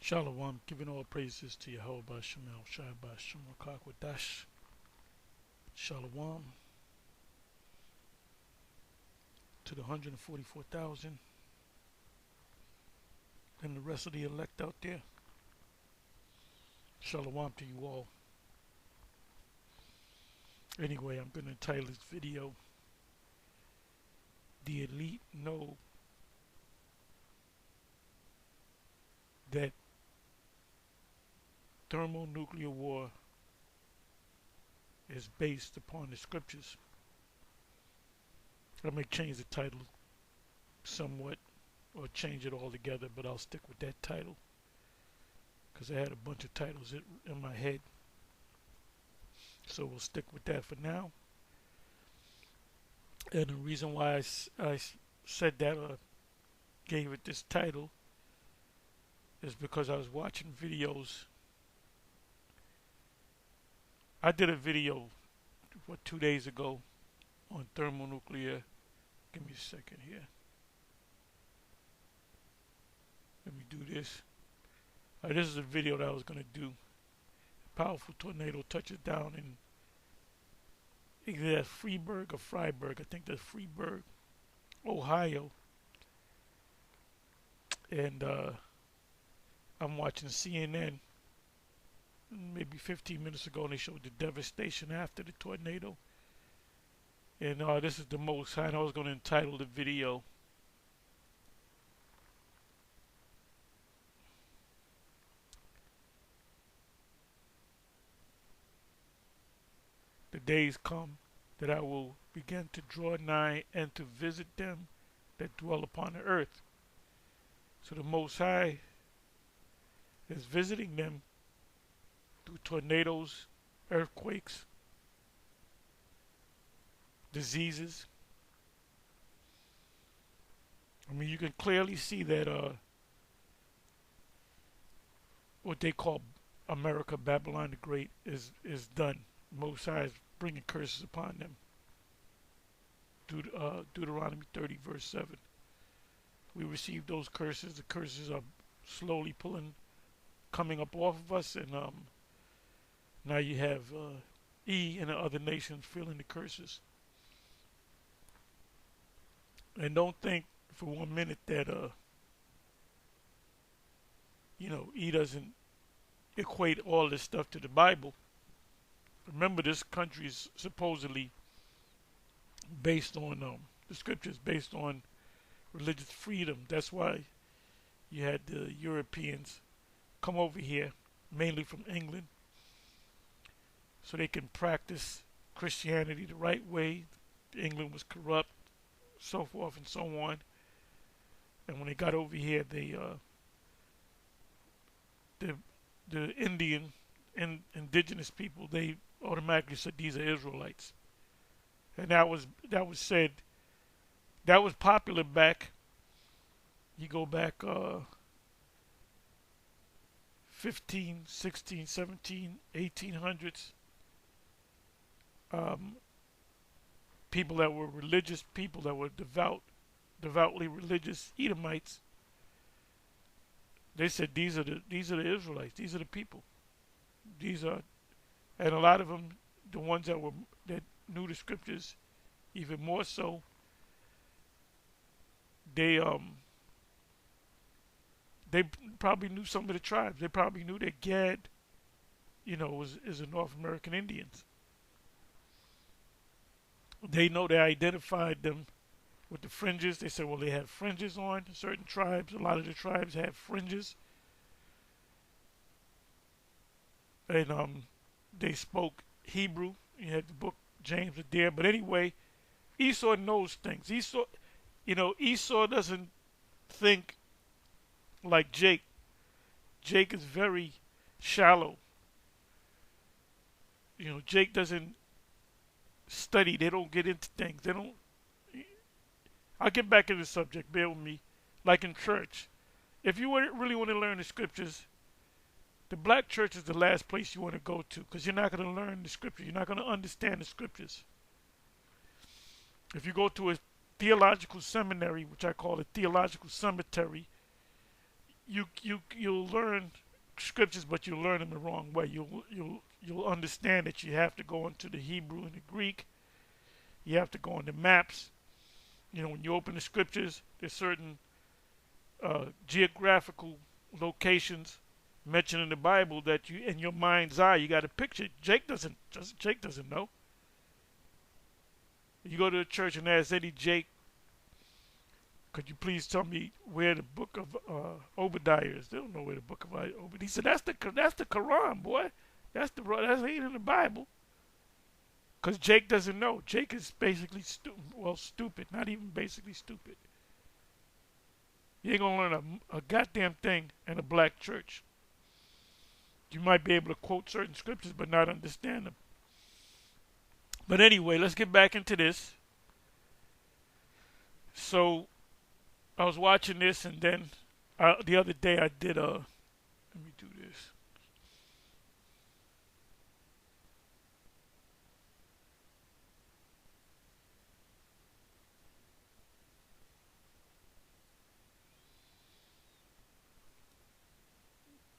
Shalom, giving all praises to Yahweh Shemel Shai Bashim Wadash. Shalom to the 144,000 and the rest of the elect out there. Shalom to you all. Anyway, I'm going to entitle this video, The Elite Know That Thermonuclear War is based upon the scriptures. I may change the title somewhat or change it altogether, but I'll stick with that title because I had a bunch of titles in my head. So we'll stick with that for now. And the reason why I said that or gave it this title is because I was watching videos. I did a video, 2 days ago on thermonuclear. Give me a second here. Let me do this. This is a video that I was going to do. A powerful tornado touches down in either Freeburg or Freiburg. I think that's Freeburg, Ohio. And I'm watching CNN maybe 15 minutes ago, and they showed the devastation after the tornado. And this is the Most High, and I was going to entitle the video "The days come that I will begin to draw nigh and to visit them that dwell upon the earth." So the Most High is visiting them through tornadoes, earthquakes, diseases. I mean, you can clearly see that what they call America, Babylon the Great, is done. Most High is bringing curses upon them. Deuteronomy 30 verse 7. We received those curses. The curses are slowly coming up off of us, and now you have E and the other nations feeling the curses. And don't think for 1 minute that E doesn't equate all this stuff to the Bible. Remember, this country is supposedly based on the scriptures, based on religious freedom. That's why you had the Europeans come over here, mainly from England, so they can practice Christianity the right way. England was corrupt, so forth and so on. And when they got over here, the indigenous people, they automatically said these are Israelites. And that was said, that was popular back, you go back 15, 16, 17, 1800s. People that were religious, people that were devoutly religious Edomites, they said these are the Israelites, these are the people. And a lot of them, the ones that knew the scriptures even more so, they probably knew some of the tribes. They probably knew that Gad, is a North American Indians. They identified them with the fringes. They said, well, they have fringes on certain tribes. A lot of the tribes have fringes. And they spoke Hebrew. You had the book James there. But anyway, Esau knows things. Esau doesn't think like Jake. Jake is very shallow. Jake doesn't study. They don't get into things. I'll get back into the subject. Bear with me. Like in church, if you really want to learn the scriptures, the black church is the last place you want to go to, because you're not going to learn the scriptures. You're not going to understand the scriptures. If you go to a theological seminary, which I call a theological cemetery, you'll learn scriptures, but you'll learn them the wrong way. You'll understand that you have to go into the Hebrew and the Greek. You have to go into maps. You know, when you open the scriptures, there's certain geographical locations mentioned in the Bible that you, in your mind's eye, you got to picture. Jake doesn't know. You go to a church and ask Eddie, Jake, could you please tell me where the book of Obadiah is? They don't know where the book of Obadiah. He said, that's the Quran, boy. That ain't in the Bible. Because Jake doesn't know. Jake is basically stupid. Not even basically stupid. You ain't gonna learn a goddamn thing in a black church. You might be able to quote certain scriptures, but not understand them. But anyway, let's get back into this. So I was watching this, and then the other day I did let me do this.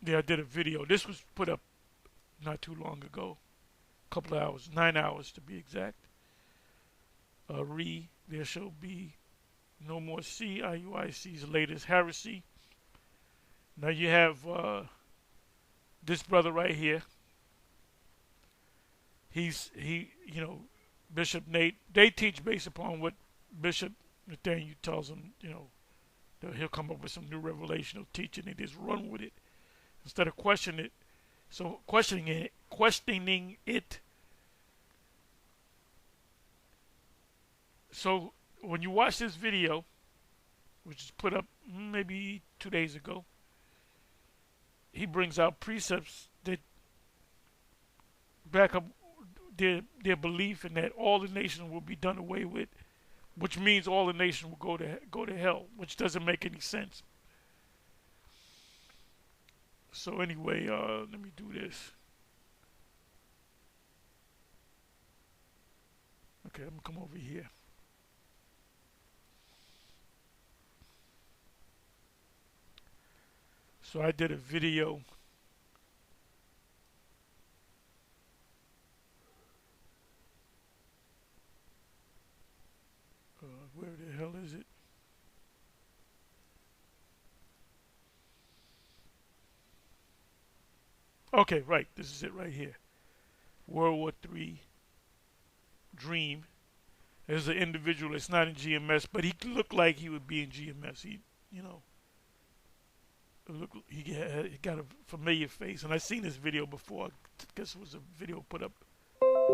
Yeah, I did a video. This was put up not too long ago, a couple of hours, 9 hours to be exact. There shall be no more IUIC's latest heresy. Now you have this brother right here. Bishop Nate. They teach based upon what Bishop Nathaniel tells them. That he'll come up with some new revelational teaching and just run with it instead of questioning it. So questioning it. So when you watch this video, which is put up maybe 2 days ago, he brings out precepts that back up their belief in that all the nations will be done away with, which means all the nations will go to hell, which doesn't make any sense. So anyway, let me do this. Okay, I'm gonna come over here. So I did a video. Where the hell is it? Okay, right. This is it right here. World War III dream. There's an individual that's not in GMS, but he looked like he would be in GMS. He got a familiar face, and I've seen this video before. I guess it was a video put up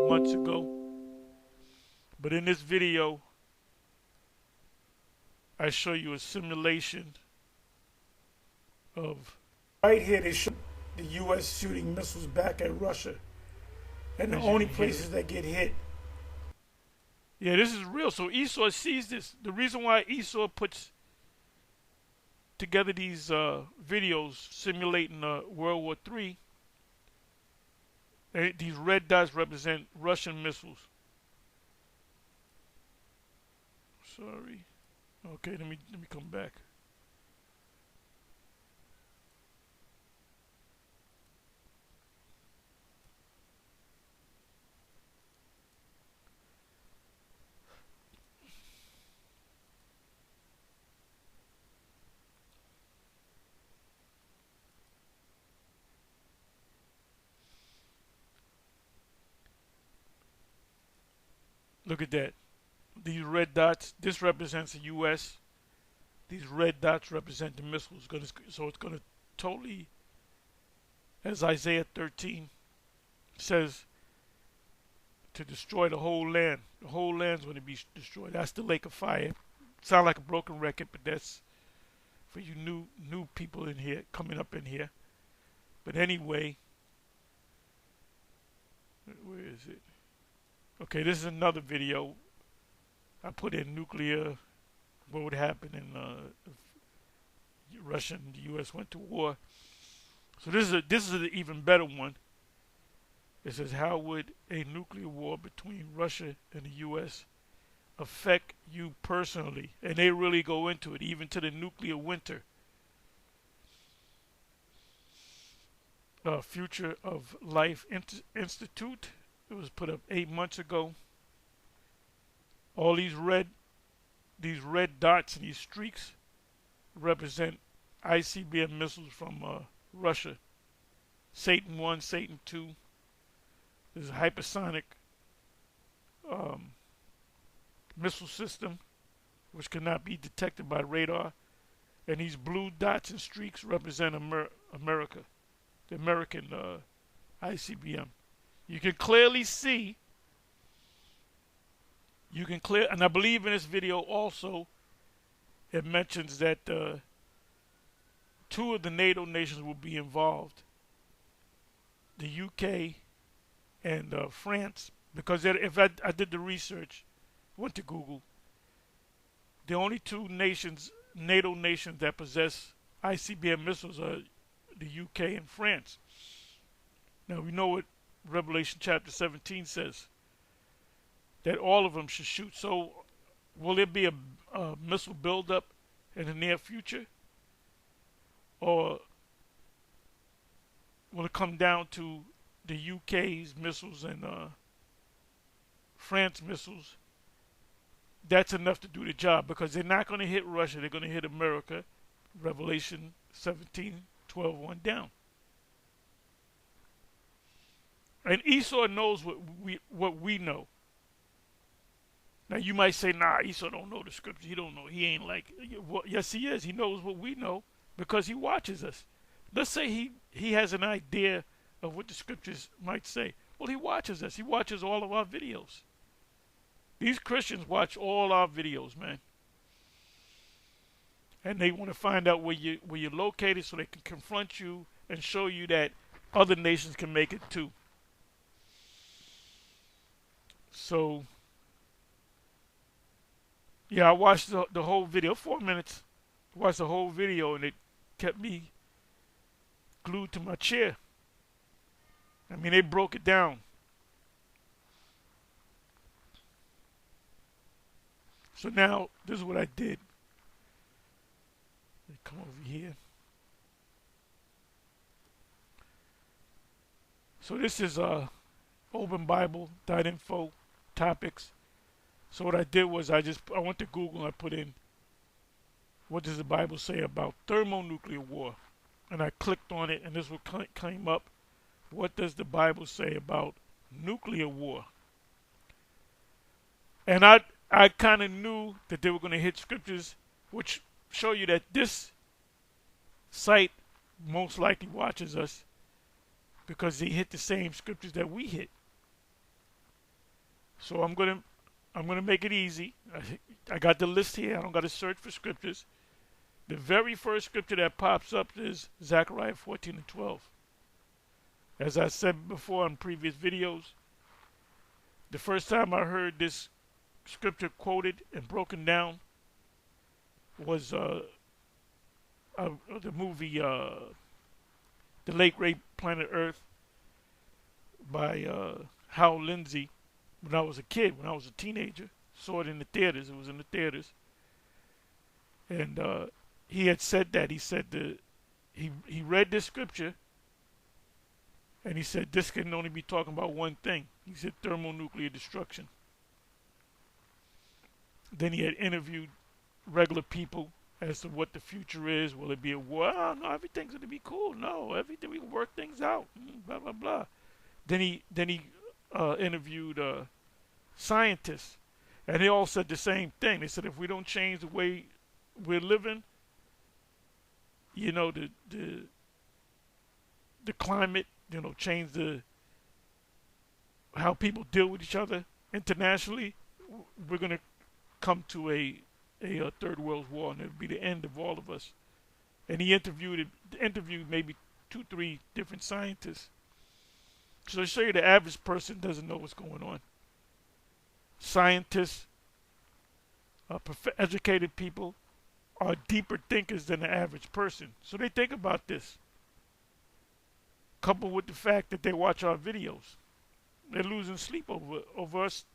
months ago. But in this video, I show you a simulation of right here. They show the U.S. shooting missiles back at Russia, and the only places that get hit. Yeah, this is real. So Esau sees this. The reason why Esau puts together these videos simulating World War III, these red dots represent Russian missiles. Sorry. Okay, let me come back. Look at that. These red dots, this represents the U.S. These red dots represent the missiles. So it's going to totally, as Isaiah 13 says, to destroy the whole land. The whole land's going to be destroyed. That's the lake of fire. Sound like a broken record, but that's for you new people in here, coming up in here. But anyway, where is it? Okay, this is another video. I put in nuclear, what would happen if Russia and the U.S. went to war. So this is an even better one. It says, how would a nuclear war between Russia and the U.S. affect you personally? And they really go into it, even to the nuclear winter. Future of Life Institute. It was put up 8 months ago. All these red dots and these streaks represent ICBM missiles from Russia. Satan 1, Satan 2. This is a hypersonic um, missile system which cannot be detected by radar. And these blue dots and streaks represent America, the American ICBM. You can clearly see, and I believe in this video also, it mentions that 2 of the NATO nations will be involved, the UK and France, because if I did the research, went to Google, the only 2 nations, NATO nations that possess ICBM missiles are the UK and France. Now we know what Revelation chapter 17 says, that all of them should shoot. So will there be a missile buildup in the near future? Or will it come down to the UK's missiles and France missiles? That's enough to do the job, because they're not going to hit Russia, they're going to hit America. Revelation 17:12 down. And Esau knows what we know. Now you might say, nah, Esau don't know the scripture. He don't know. He ain't like, well, yes he is. He knows what we know because he watches us. Let's say he has an idea of what the scriptures might say. Well, he watches us. He watches all of our videos. These Christians watch all our videos, man. And they want to find out where you're located so they can confront you and show you that other nations can make it too. So, yeah, I watched the whole video, 4 minutes. I watched the whole video, and it kept me glued to my chair. I mean, they broke it down. So now, this is what I did. Let me come over here. So this is openbible.info topics. So what I did was I went to Google and I put in, what does the Bible say about thermonuclear war? And I clicked on it, and this what came up. What does the Bible say about nuclear war? And I kind of knew that they were going to hit scriptures which show you that this site most likely watches us because they hit the same scriptures that we hit. So I'm gonna make it easy. I got the list here. I don't got to search for scriptures. The very first scripture that pops up is Zechariah 14:12. As I said before in previous videos, the first time I heard this scripture quoted and broken down was the movie The Late Great Planet Earth by Hal Lindsey. When I was a kid, when I was a teenager, saw it in the theaters. It was in the theaters, and he had said that. He said he read this scripture, and he said this can only be talking about one thing. He said thermonuclear destruction. Then he had interviewed regular people as to what the future is. Will it be a war? Oh, no, everything's going to be cool. No, everything, we can work things out. Blah, blah, blah. Then he interviewed scientists, and they all said the same thing. They said if we don't change the way we're living, you know, the climate, you know, change how people deal with each other internationally, we're going to come to a third world war, and it'll be the end of all of us. And he interviewed maybe 2-3 different scientists. So to show you the average person doesn't know what's going on. Scientists, educated people are deeper thinkers than the average person. So they think about this. Coupled with the fact that they watch our videos. They're losing sleep over us.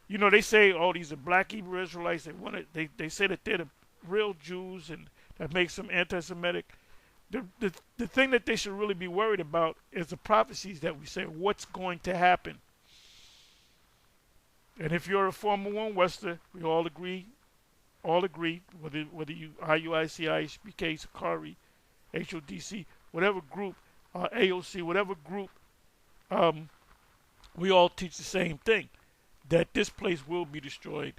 You know, they say, oh, these are black Hebrew Israelites. They say that they're the real Jews and that makes them anti-Semitic. The thing that they should really be worried about is the prophecies that we say, what's going to happen. And if you're a former One Wester, we all agree, whether you IUIC, IHBK, Sakari, HODC, whatever group, AOC, whatever group, we all teach the same thing, that this place will be destroyed.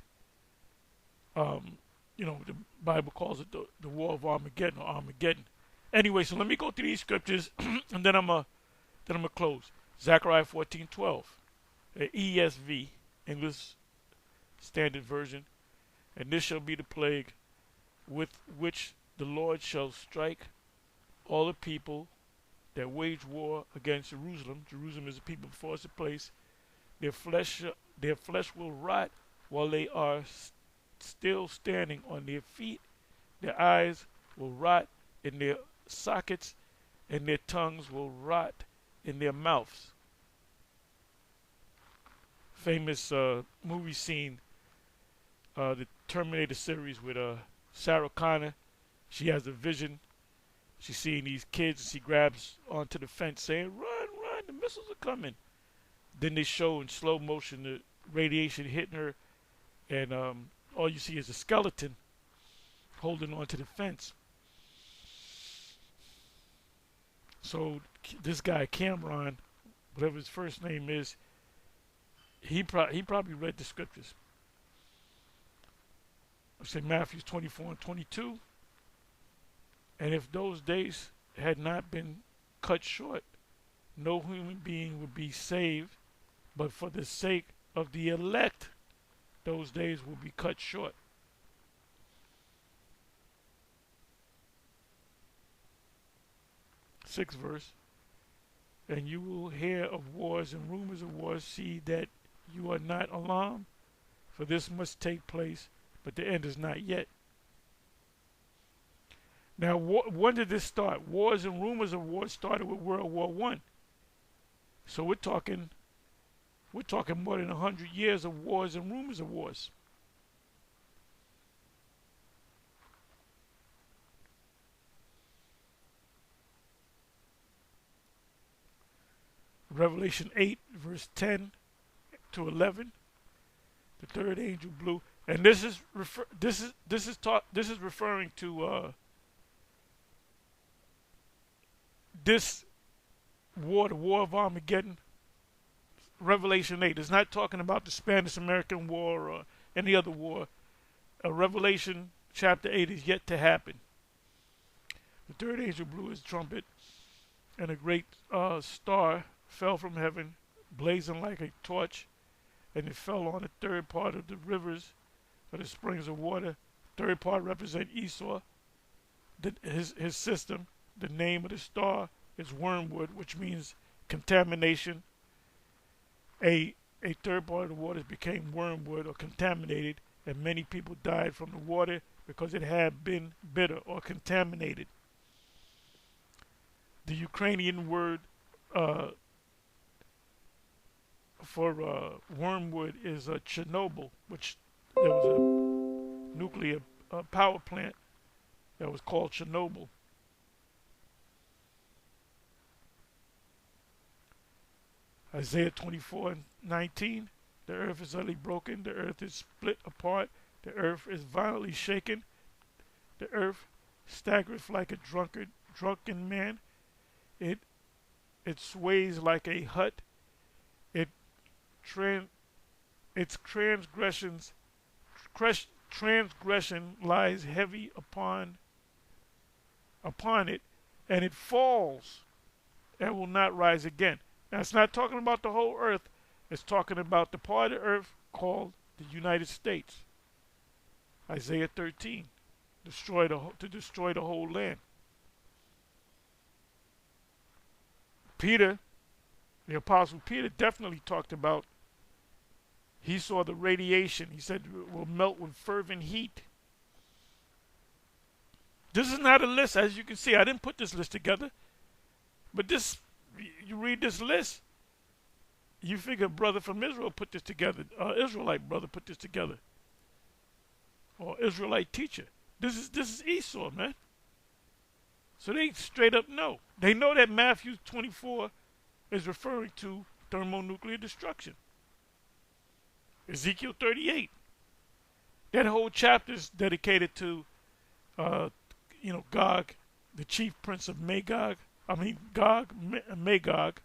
The Bible calls it the War of Armageddon or Armageddon. Anyway, so let me go through these scriptures, and then I'm gonna close. Zechariah 14:12, ESV, English Standard Version, and this shall be the plague with which the Lord shall strike all the people that wage war against Jerusalem. Jerusalem is a people before it's a place. Their flesh will rot while they are still standing on their feet. Their eyes will rot in their sockets, and their tongues will rot in their mouths. Famous movie scene, the Terminator series with Sarah Connor. She has a vision. She's seeing these kids, and she grabs onto the fence saying, "Run, run, the missiles are coming." Then they show in slow motion the radiation hitting her, and all you see is a skeleton holding onto the fence. So this guy, Cameron, whatever his first name is, he probably read the scriptures. I say Matthew 24 and 22. And if those days had not been cut short, no human being would be saved, but for the sake of the elect, those days will be cut short. Sixth verse. And you will hear of wars and rumors of wars. See that you are not alarmed, for this must take place, but the end is not yet. Now, when did this start? Wars and rumors of wars started with World War I. So we're talking more than 100 years of wars and rumors of wars. Revelation 8, verse 10 to 11. The third angel blew, and this is referring to this war, the War of Armageddon. Revelation 8 is not talking about the Spanish-American War or any other war. Revelation chapter 8 is yet to happen. The third angel blew his trumpet, and a great star fell from heaven, blazing like a torch, and it fell on the third part of the rivers of the springs of water. Third part represents Esau, his system. The name of the star is wormwood, which means contamination. A third part of the waters became wormwood or contaminated, and many people died from the water because it had been bitter or contaminated. The Ukrainian word for wormwood is Chernobyl, which there was a nuclear power plant that was called Chernobyl. Isaiah 24:19, the earth is utterly broken, the earth is split apart, the earth is violently shaken, the earth staggereth like a drunken man, it sways like a hut, its transgression lies heavy upon it, and it falls and will not rise again. Now, it's not talking about the whole earth. It's talking about the part of the earth called the United States. Isaiah 13, to destroy the whole land. Peter, the Apostle Peter, definitely talked about, he saw the radiation. He said it will melt with fervent heat. This is not a list, as you can see. I didn't put this list together. But this, you read this list, you figure a brother from Israel put this together. Israelite brother put this together. Or Israelite teacher. This is Esau, man. So they straight up know. They know that Matthew 24 is referring to thermonuclear destruction. Ezekiel 38. That whole chapter is dedicated to, uh, Gog, the chief prince of Magog. Gog, Magog,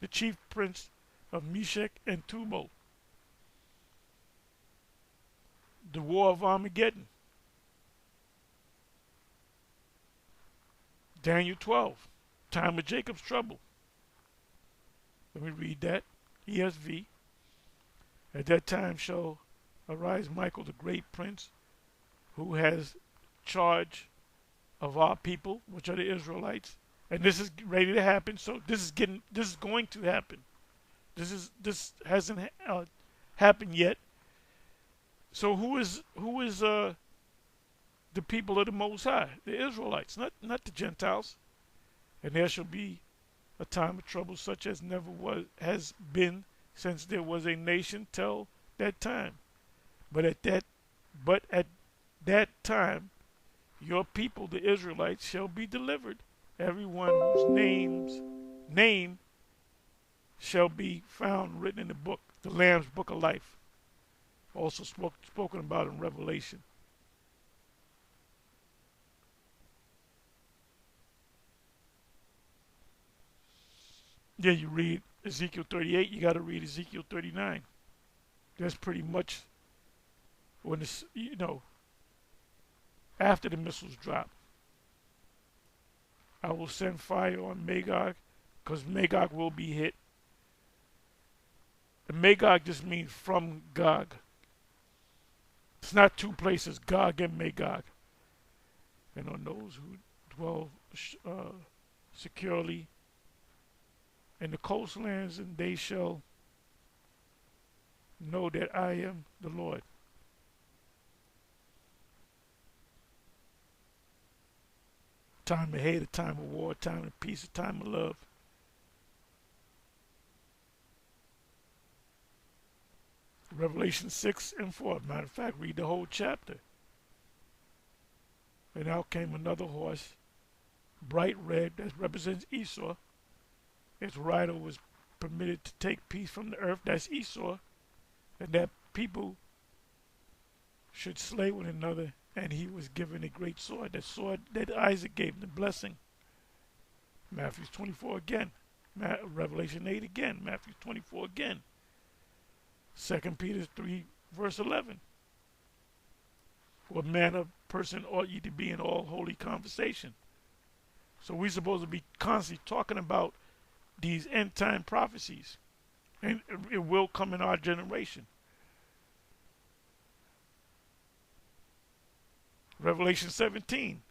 the chief prince of Meshech and Tubal. The war of Armageddon. Daniel 12, time of Jacob's trouble. Let me read that. ESV. At that time shall arise Michael, the great prince, who has charge of our people, which are the Israelites. And this is ready to happen. So this is going to happen. This hasn't happened yet. So who is the people of the Most High? The Israelites, not the Gentiles. And there shall be a time of trouble such as never has been since there was a nation till that time. But at that time, your people, the Israelites, shall be delivered. Everyone whose name shall be found written in the book, the Lamb's book of life. Also spoken about in Revelation. Yeah, you read Ezekiel 38, you got to read Ezekiel 39. That's pretty much when it's, after the missiles drop. I will send fire on Magog, because Magog will be hit. And Magog just means from Gog. It's not two places, Gog and Magog. And on those who dwell securely in the coastlands, and they shall know that I am the Lord. Time of hate, a time of war, a time of peace, a time of love. Revelation 6 and 4. Matter of fact, read the whole chapter. And out came another horse, bright red, that represents Esau. Its rider was permitted to take peace from the earth, that's Esau, and that people should slay one another, and he was given a great sword, that sword that Isaac gave him, the blessing. Matthew 24 again. Revelation 8 again. Matthew 24 again. 2 Peter 3 verse 11. What manner of person ought ye to be in all holy conversation? So we're supposed to be constantly talking about these end time prophecies. And it will come in our generation. Revelation 17.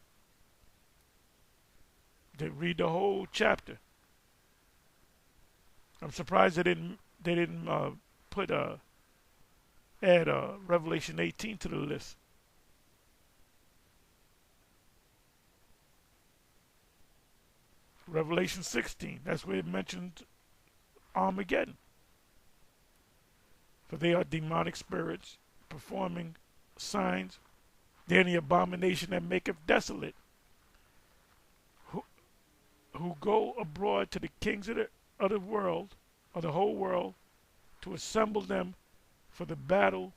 They read the whole chapter. I'm surprised they didn't add Revelation 18 to the list. Revelation 16. That's where it mentioned Armageddon. For they are demonic spirits performing signs. They're the abomination that maketh desolate, who go abroad to the kings of the world, of the whole world, to assemble them for the battle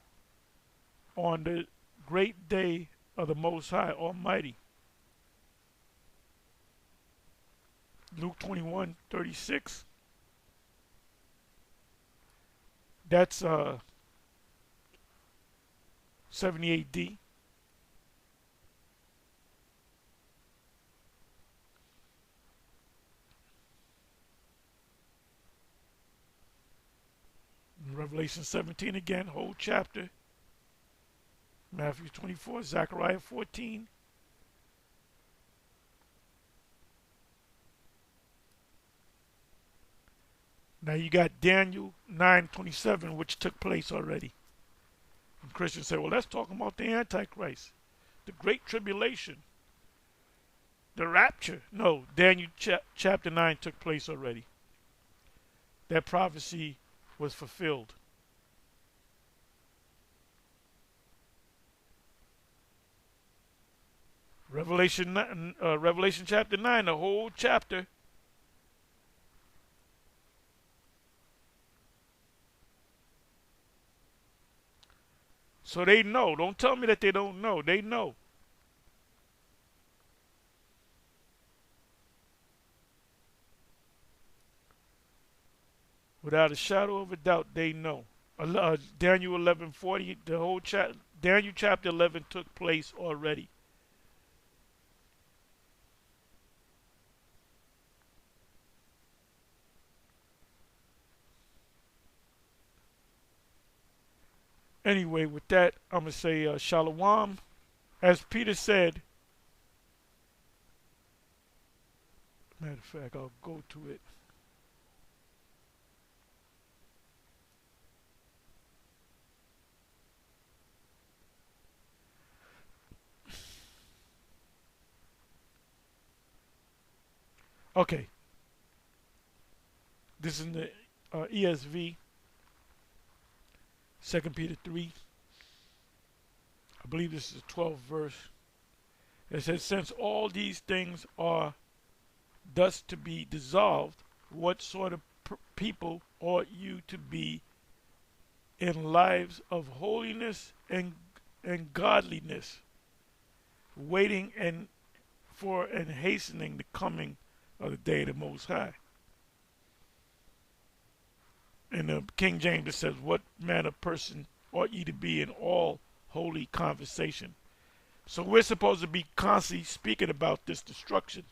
on the great day of the Most High Almighty. Luke 21:36. That's 70 AD. Revelation 17 again, whole chapter. Matthew 24, Zechariah 14. Now you got Daniel 9:27, which took place already. And Christians say, well, let's talk about the Antichrist, the Great Tribulation, the rapture. No, Daniel chapter 9 took place already. That prophecy was fulfilled. Revelation chapter 9, the whole chapter. So they know. Don't tell me that they don't know. They know. Without a shadow of a doubt, they know. Daniel 11:40, the whole Daniel chapter 11 took place already. Anyway, with that, I'm going to say shalom. As Peter said, matter of fact, I'll go to it. Okay. This is in the ESV, 2 Peter 3. I believe this is the 12th verse. It says, since all these things are thus to be dissolved, what sort of people ought you to be in lives of holiness and godliness, waiting for and hastening the coming of the day of the Most High? In the King James, it says, what manner of person ought ye to be in all holy conversation? So we're supposed to be constantly speaking about this destruction.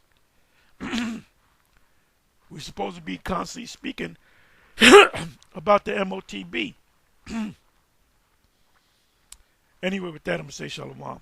We're supposed to be constantly speaking about the MOTB. Anyway, with that, I'm going to say shalom.